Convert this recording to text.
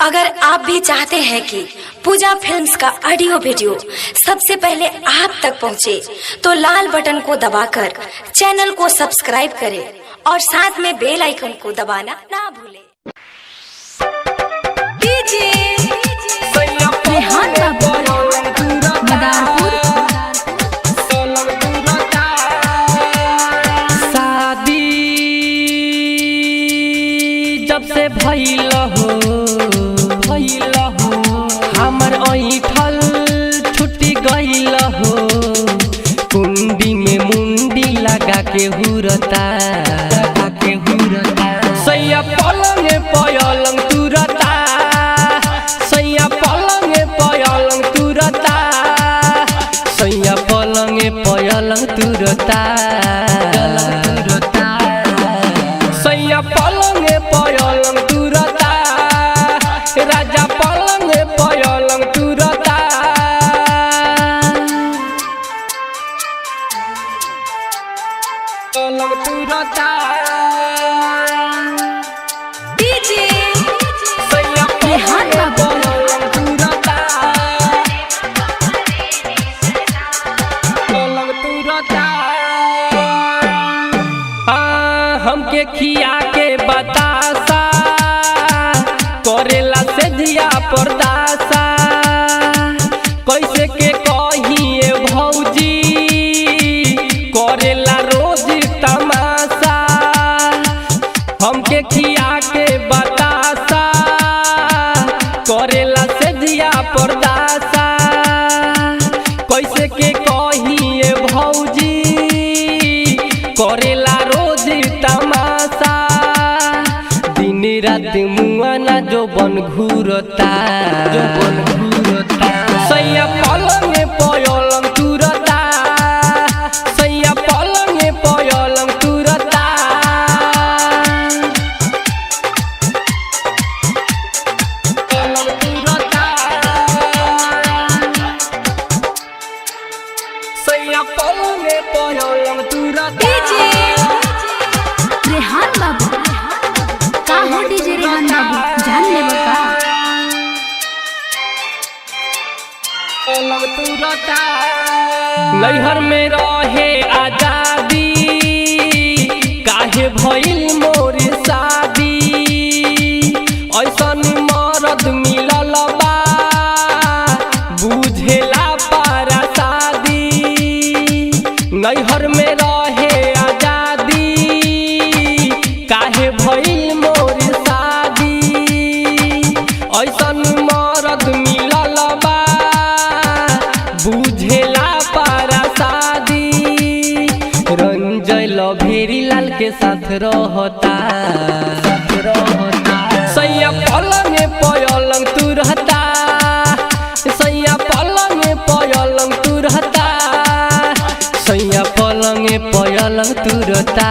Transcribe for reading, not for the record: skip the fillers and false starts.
अगर आप भी चाहते हैं कि पूजा फिल्म्स का ऑडियो वीडियो सबसे पहले आप तक पहुंचे, तो लाल बटन को दबाकर चैनल को सब्सक्राइब करें और साथ में बेल आइकन को दबाना ना भूलें। शादी जब से भइल हो हमर ऐठल छुट्टी गइल हो, कुंडी में मुंडी लगा के हुरता सैया पलंग पयलंग तुरता, सैया पलंग पयलंग तुरता, सैया पलंग पयलंग तुरता, सैया पलंग पयलंग तुरता, राजा पलंग पयलंग तुरता। पलंग तुरता सैया पलंग पयलंग तुरता, पलंग तुरता। हमके खिया के बतासा करेला से धिया परदासा, कैसे के कहिए भौजी करेला रोज तमाशा। हमके खिया के बतासा करेला से धिया परदासा, कैसे के कहिए भौजी करेला रोज तमाशा। दिन रात मुआना जो बन घूरता, सैया पलंग पयलंग तुरता, सैया पलंग पयलंग तुरता, पलंग तुरता, सैया पलंग पयलंग तुरता। रेहान बाबू का हो डीजे रेहान बाबू जान ले बका पलंग तुरता। नैहर में रहे आजादी, काहे भइल मोर शादी, ऐसन मरद मिलल बा बुझेला पारा शादी। नैहर में रहे आजादी, काहे भइल मोर शादी, ऐसन मरद मिलल बा बुझेला पारा शादी। रंजय लभेरी लाल के साथ रहता, सैया पलंग पयलंग तुरता, सैया पलंग पयलंग तुरता, सैया पलंग पयलंग तुरता।